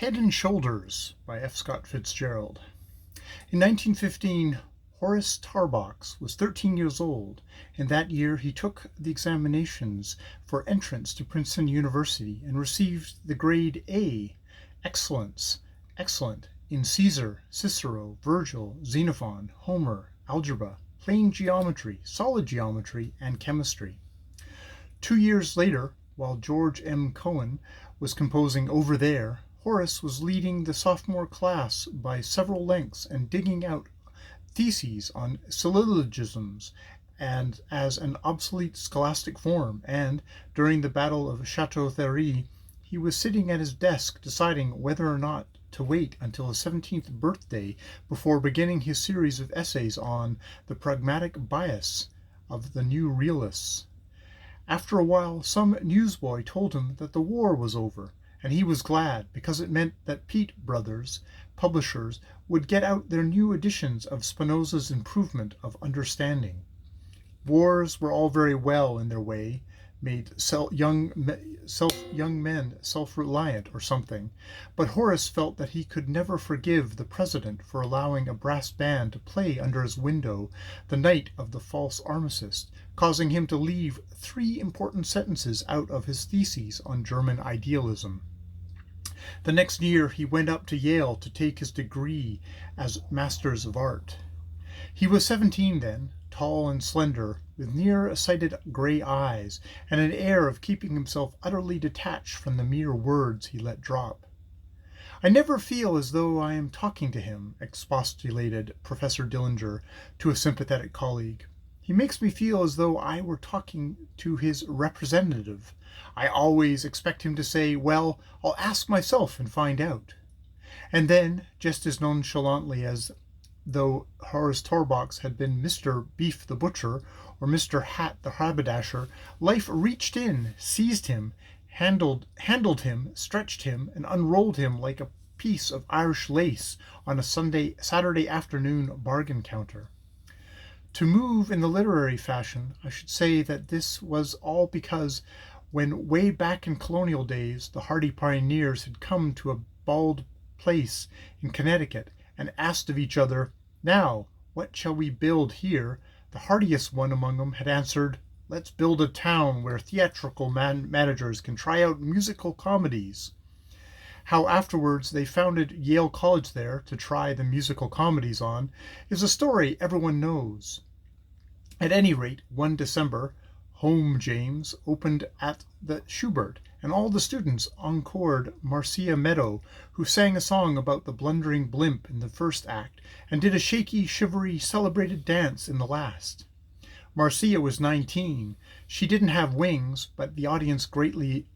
Head and Shoulders by F. Scott Fitzgerald. In 1915, Horace Tarbox was 13 years old, and that year he took the examinations for entrance to Princeton University and received the grade A, excellent, in Caesar, Cicero, Virgil, Xenophon, Homer, algebra, plane geometry, solid geometry, and chemistry. 2 years later, while George M. Cohen was composing Over There, Horace was leading the sophomore class by several lengths and digging out theses on syllogisms and as an obsolete scholastic form, and during the Battle of Chateau Thierry, he was sitting at his desk deciding whether or not to wait until his 17th birthday before beginning his series of essays on the pragmatic bias of the new realists. After a while, some newsboy told him that the war was over, and he was glad, because it meant that Peat Brothers, publishers, would get out their new editions of Spinoza's Improvement of Understanding. Wars were all very well in their way, made young men self-reliant or something, but Horace felt that he could never forgive the president for allowing a brass band to play under his window the night of the false armistice, causing him to leave 3 important sentences out of his theses on German idealism. The next year he went up to Yale to take his degree as Masters of Art. He was 17 then, tall and slender, with near-sighted gray eyes, and an air of keeping himself utterly detached from the mere words he let drop. "I never feel as though I am talking to him," expostulated Professor Dillinger to a sympathetic colleague. "He makes me feel as though I were talking to his representative. I always expect him to say, 'Well, I'll ask myself and find out.'" And then, just as nonchalantly as though Horace Tarbox had been Mr. Beef the Butcher or Mr. Hat the Haberdasher, life reached in, seized him, handled him, stretched him, and unrolled him like a piece of Irish lace on a Saturday afternoon bargain counter. To move in the literary fashion, I should say that this was all because when way back in colonial days the hardy pioneers had come to a bald place in Connecticut and asked of each other, "Now, what shall we build here?" the hardiest one among them had answered, "Let's build a town where theatrical managers can try out musical comedies." How afterwards they founded Yale College there to try the musical comedies on is a story everyone knows. At any rate, one December, Home James opened at the Schubert, and all the students encored Marcia Meadow, who sang a song about the blundering blimp in the first act, and did a shaky, shivery, celebrated dance in the last. Marcia was 19. She didn't have wings, but the audience agreed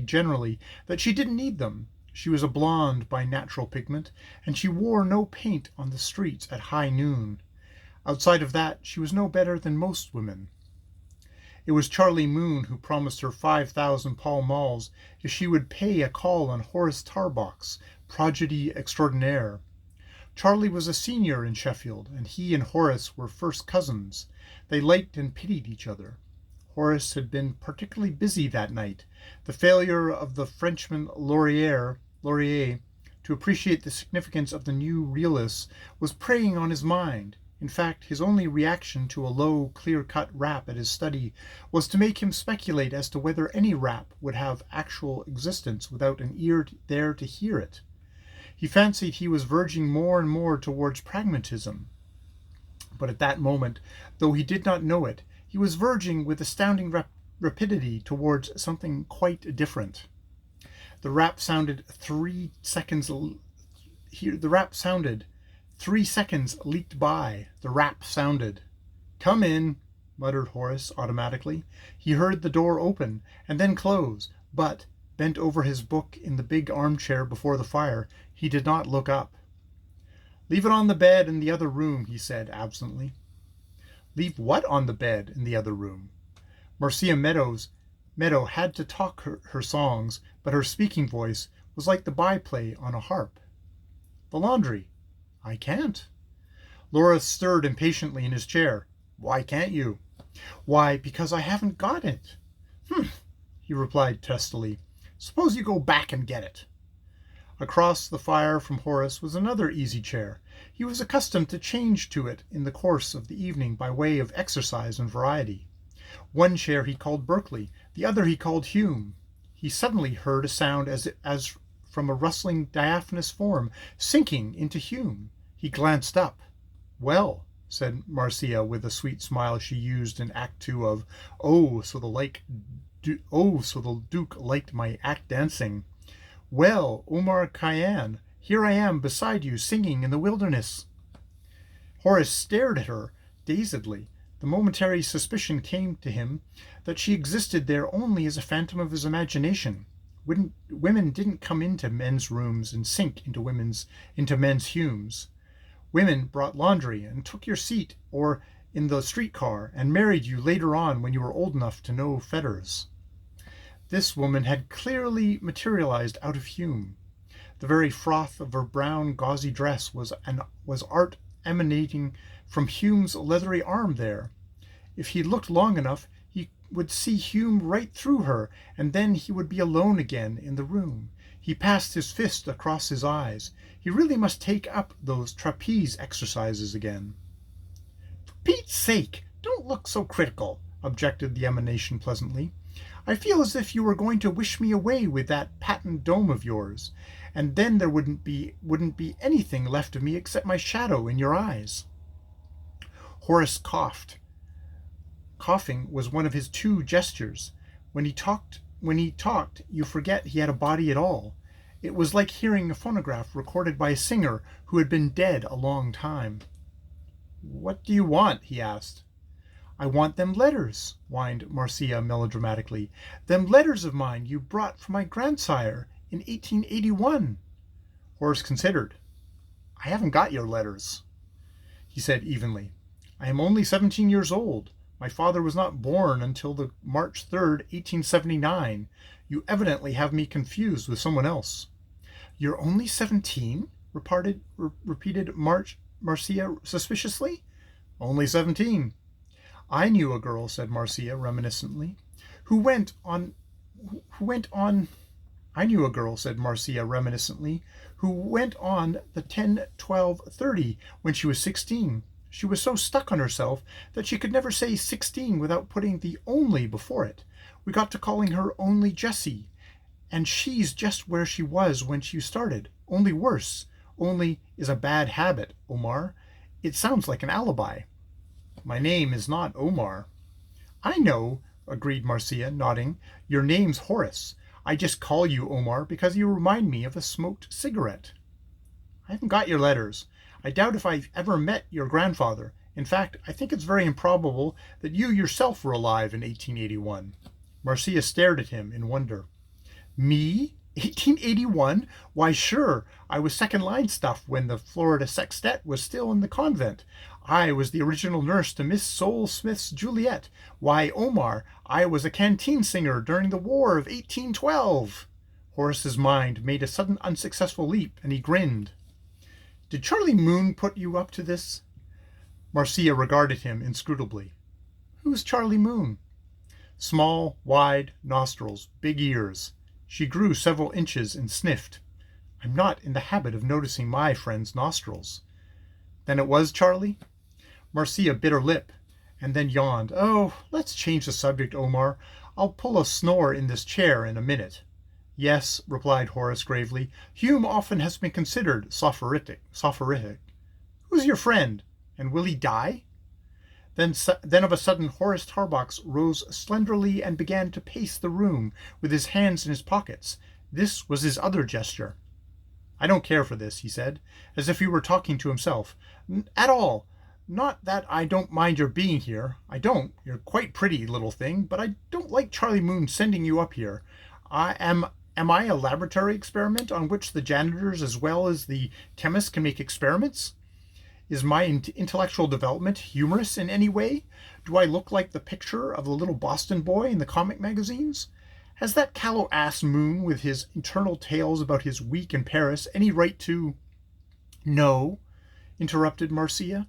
generally that she didn't need them. She was a blonde by natural pigment, and she wore no paint on the streets at high noon. Outside of that, she was no better than most women. It was Charlie Moon who promised her 5,000 Pall Malls if she would pay a call on Horace Tarbox, prodigy extraordinaire. Charlie was a senior in Sheffield, and he and Horace were first cousins. They liked and pitied each other. Horace had been particularly busy that night. The failure of the Frenchman Laurier to appreciate the significance of the new realists was preying on his mind. In fact, his only reaction to a low, clear-cut rap at his study was to make him speculate as to whether any rap would have actual existence without an ear there to hear it. He fancied he was verging more and more towards pragmatism. But at that moment, though he did not know it, he was verging with astounding rapidity towards something quite different. The rap sounded 3 seconds. The rap sounded. 3 seconds leaked by. The rap sounded. "Come in," muttered Horace automatically. He heard the door open and then close, but, bent over his book in the big armchair before the fire, he did not look up. "Leave it on the bed in the other room," he said absently. "Leave what on the bed in the other room?" Marcia Meadow had to talk her songs, but her speaking voice was like the byplay on a harp. "The laundry." "I can't." Laura stirred impatiently in his chair. "Why can't you?" "Why, because I haven't got it." "Humph," he replied testily. Suppose you go back and get it. Across the fire from Horace was another easy chair. He was accustomed to change to it in the course of the evening by way of exercise and variety. One chair he called Berkeley, the other he called Hume. He suddenly heard a sound as from a rustling diaphanous form sinking into Hume. He glanced up. "Well," said Marcia with the sweet smile she used in Act 2 of Oh, so the Duke liked my act dancing. "Well, Omar Khayyam, here I am beside you singing in the wilderness." Horace stared at her dazedly. The momentary suspicion came to him that she existed there only as a phantom of his imagination. Women didn't come into men's rooms and sink into men's Humes. Women brought laundry and took your seat or in the streetcar and married you later on when you were old enough to know fetters. This woman had clearly materialized out of Hume. The very froth of her brown gauzy dress was art emanating from Hume's leathery arm there. If he looked long enough, he would see Hume right through her, and then he would be alone again in the room. He passed his fist across his eyes. He really must take up those trapeze exercises again. "For Pete's sake, don't look so critical," objected the emanation pleasantly. "I feel as if you were going to wish me away with that patent dome of yours, and then there wouldn't be anything left of me except my shadow in your eyes." Horace coughed. Coughing was one of his two gestures. When he talked, you forget he had a body at all. It was like hearing a phonograph recorded by a singer who had been dead a long time. "What do you want?" he asked. "I want them letters," whined Marcia melodramatically. "Them letters of mine you brought from my grandsire in 1881. Horace considered. "I haven't got your letters," he said evenly. "I am only 17 years old. My father was not born until the March 3rd, 1879. You evidently have me confused with someone else." "You're only 17?" repeated Marcia suspiciously. "Only 17. I knew a girl," said Marcia reminiscently, who went on the 10, 12, 30 when she was 16. She was so stuck on herself that she could never say 16 without putting the only before it. We got to calling her Only Jessie, and she's just where she was when she started, only worse. Only is a bad habit, Omar. It sounds like an alibi." "My name is not Omar." "I know," agreed Marcia, nodding. "Your name's Horace. I just call you Omar because you remind me of a smoked cigarette." "I haven't got your letters. I doubt if I've ever met your grandfather. In fact, I think it's very improbable that you yourself were alive in 1881. Marcia stared at him in wonder. "Me? 1881? Why, sure. I was second-line stuff when the Florida Sextet was still in the convent. I was the original nurse to Miss Sol Smith's Juliet. Why, Omar, I was a canteen singer during the War of 1812. Horace's mind made a sudden unsuccessful leap, and he grinned. "Did Charlie Moon put you up to this?" Marcia regarded him inscrutably. "Who's Charlie Moon?" Small, wide nostrils, big ears. She grew several inches and sniffed. "I'm not in the habit of noticing my friend's nostrils." "Then it was Charlie?" Marcia bit her lip and then yawned. "Oh, let's change the subject, Omar. I'll pull a snore in this chair in a minute." "Yes," replied Horace gravely, "Hume often has been considered soporific. Who's your friend? And will he die?" Then of a sudden Horace Tarbox rose slenderly and began to pace the room with his hands in his pockets. This was his other gesture. "I don't care for this," he said, as if he were talking to himself. "At all. Not that I don't mind your being here. I don't. You're quite pretty, little thing, but I don't like Charlie Moon sending you up here. Am I a laboratory experiment on which the janitors as well as the chemists can make experiments? Is my intellectual development humorous in any way? Do I look like the picture of the little Boston boy in the comic magazines? Has that callow ass Moon with his internal tales about his week in Paris any right to—" "No," interrupted Marcia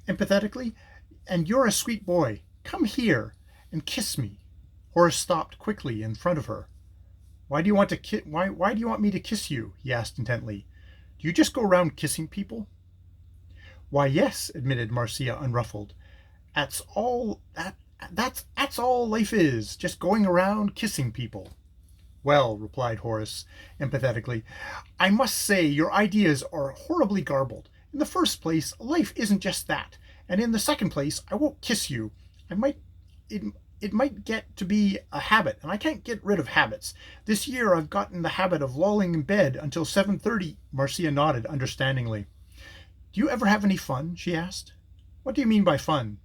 empathetically, "and you're a sweet boy. Come here and kiss me." Horace stopped quickly in front of her. Why do you want to why do you want me to kiss you? He asked intently. Do you just go around kissing people? Why, yes, admitted Marcia, unruffled. That's all that's all life is, just going around kissing people. Well, replied Horace, empathetically, I must say your ideas are horribly garbled. In the first place, life isn't just that, and in the second place, I won't kiss you. I might it it might get to be a habit, and I can't get rid of habits. This year I've gotten the habit of lolling in bed until 7:30. Marcia nodded understandingly. Do you ever have any fun? She asked. What do you mean by fun?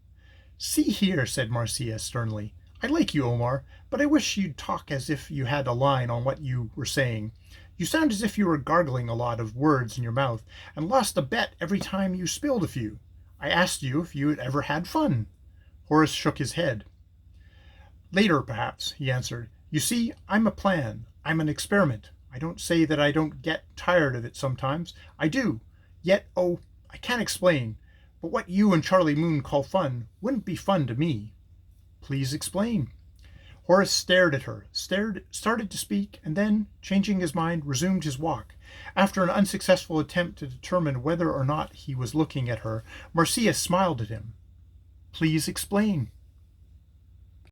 See here, said Marcia sternly. I like you, Omar, but I wish you'd talk as if you had a line on what you were saying. You sound as if you were gargling a lot of words in your mouth and lost a bet every time you spilled a few. I asked you if you had ever had fun. Horace shook his head. Later, perhaps, he answered. You see, I'm a plan. I'm an experiment. I don't say that I don't get tired of it sometimes. I do. Yet, oh, I can't explain. But what you and Charlie Moon call fun wouldn't be fun to me. Please explain. Horace stared at her, started to speak, and then, changing his mind, resumed his walk. After an unsuccessful attempt to determine whether or not he was looking at her, Marcia smiled at him. Please explain.